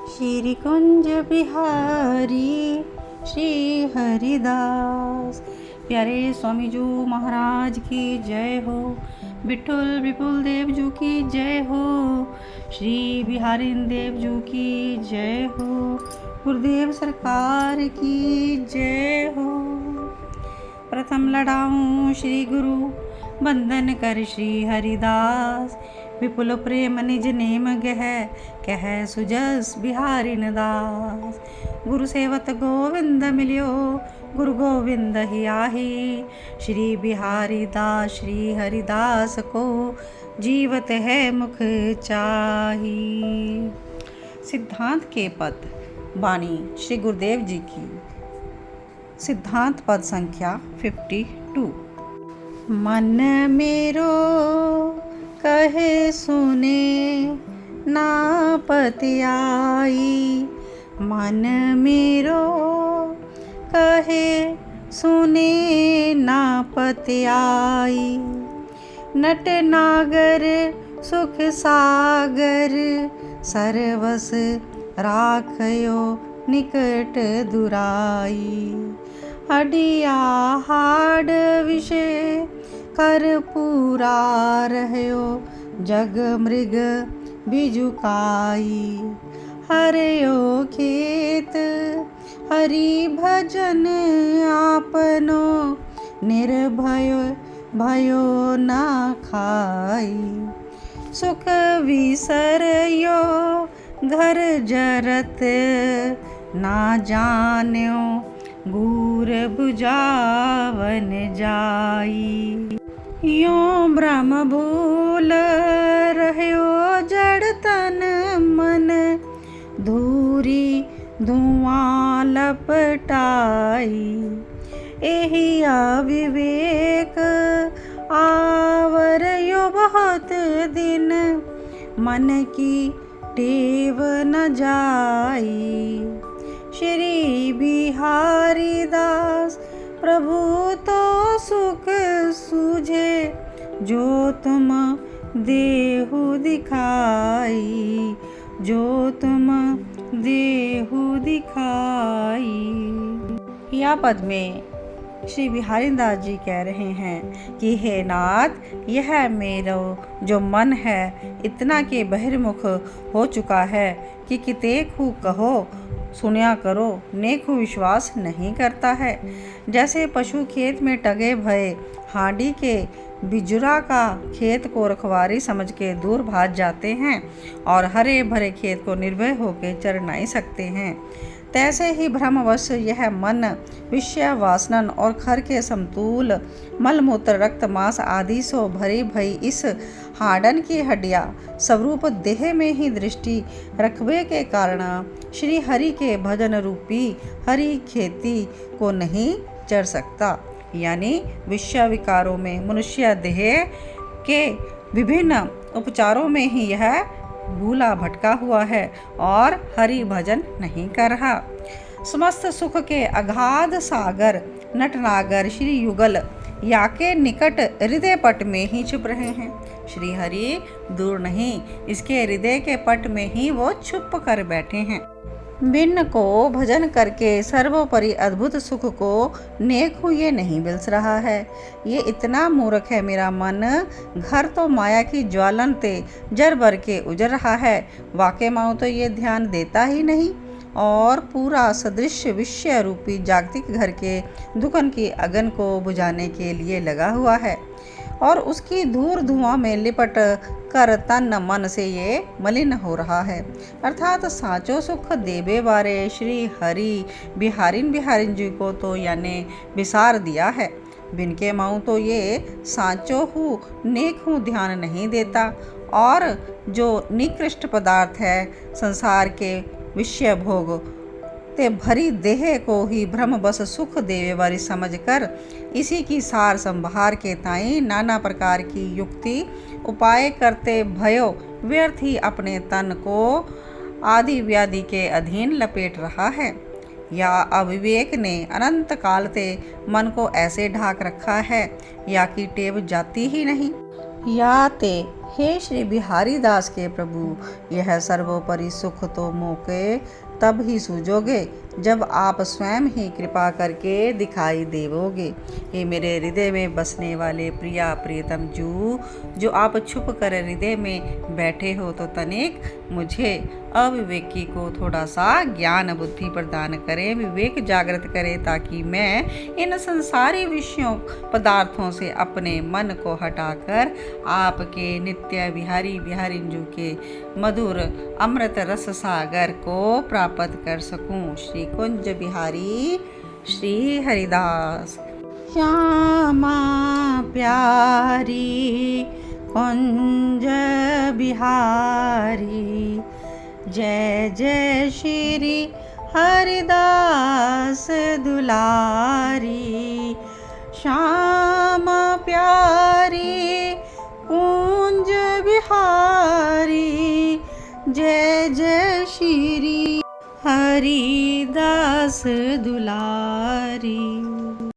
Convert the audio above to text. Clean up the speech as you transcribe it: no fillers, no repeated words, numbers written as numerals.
श्री कुंज बिहारी श्री हरिदास। प्यारे स्वामी जी महाराज की जय हो। बिठुल विपुल देव जी की जय हो। श्री बिहारी देव जी की जय हो। गुरुदेव सरकार की जय हो। प्रथम लड़ाऊं श्री गुरु बंदन कर श्री हरिदास। विपुल प्रेम निज नेम गह कह सुजस बिहारिन दास। गुरु सेवत गोविंद मिलियो गुरु गोविंद ही आही। श्री बिहारी दास श्री हरिदास को जीवत है मुख चाही। सिद्धांत के पद वाणी श्री गुरुदेव जी की। सिद्धांत पद संख्या 52। मन मेरो कहे सुने ना पतियाई। मन मेरो कहे सुने ना पतियाई। नट नागर सुख सागर सरवस राखयो निकट दुराई। हडिया हाड विषय कर पूरा रहयो जग मृग बिजुकाई। हरयो खेत हरि भजन आपनो निर्भय भयो ना खाई। सुख विसरयो घर जरत ना जान्यो गूर बुझावन जाई। यों ब्रह्म भूल रहयो जड़ तन मन धूरी धुआं लपटाई। एही अविवेक आवरयो बहुत दिन मन की टेव न जाई। श्री बिहारी दास प्रभु तो सुख सूझे जो तुम देहु दिखाई। जो तुम देहु दिखाई। या पद में श्री बिहारी दास जी कह रहे हैं कि हे नाथ, यह मेरा जो मन है इतना के बहिर्मुख हो चुका है कि कितेकु कहो सुनिया करो नेक विश्वास नहीं करता है। जैसे पशु खेत में टगे भये हांडी के बिजुरा का खेत को रखवारी समझ के दूर भाग जाते हैं और हरे भरे खेत को निर्भय होकर चर नहीं सकते हैं, तैसे ही भ्रमवश यह मन विषय वासनन और खर के समतूल मलमूत्र रक्त मांस आदि सो भरी भई इस हाडन की हड्डियाँ स्वरूप देह में ही दृष्टि रखबे के कारण श्री हरि के भजन रूपी हरि खेती को नहीं चर सकता। यानी विषय विकारों में मनुष्य देह के विभिन्न उपचारों में ही यह भूला भटका हुआ है और हरि भजन नहीं कर रहा। समस्त सुख के अगाध सागर नटनागर श्री युगल या के निकट हृदय पट में ही छुप रहे हैं। श्री हरि दूर नहीं, इसके हृदय के पट में ही वो छुप कर बैठे हैं। बिन को भजन करके सर्वोपरि अद्भुत सुख को नेक हुए नहीं बिलस रहा है। ये इतना मूर्ख है मेरा मन, घर तो माया की ज्वालन ते जर भर के उजर रहा है, वाके माओ तो ये ध्यान देता ही नहीं और पूरा सदृश्य विषय रूपी जागतिक घर के दुखन की अगन को बुझाने के लिए लगा हुआ है और उसकी धूल धुआं में लिपट कर तन मन से ये मलिन हो रहा है। अर्थात साचो सुख देवे बारे श्री हरि बिहारिन जी को तो यानी विसार दिया है। बिन के माऊँ तो ये साचो हूँ नेक हूँ ध्यान नहीं देता और जो निकृष्ट पदार्थ है संसार के विषय भोग ते भरी देह को ही भ्रम बस सुख देवे वाली समझकर इसी की सार संभार के ताई नाना प्रकार की युक्ति उपाय करते भयो व्यर्थ ही अपने तन को आदि व्याधि के अधीन लपेट रहा है। या अविवेक ने अनंत काल से मन को ऐसे ढाक रखा है या कि टेव जाती ही नहीं, या ते हे श्री बिहारी दास के प्रभु, यह सर्वोपरि सुख तो मौके तब ही सूझोगे जब आप स्वयं ही कृपा करके दिखाई देवोगे। ये मेरे हृदय में बसने वाले प्रिया प्रियतम जू, जो आप छुप कर हृदय में बैठे हो, तो तनिक मुझे अविवेकी को थोड़ा सा ज्ञान बुद्धि प्रदान करें, विवेक जागृत करें, ताकि मैं इन संसारी विषयों पदार्थों से अपने मन को हटाकर आपके नित्य बिहारी बिहारिंजू के मधुर अमृत रस सागर को प्राप्त कर सकूं। श्री कुंज बिहारी श्री हरिदास। श्यामा प्यारी कुंज बिहारी, जय जय श्री हरिदास दुलारी। श्यामा प्यारी कुंज बिहारी, जय जय श्री हरिदास दुलारी।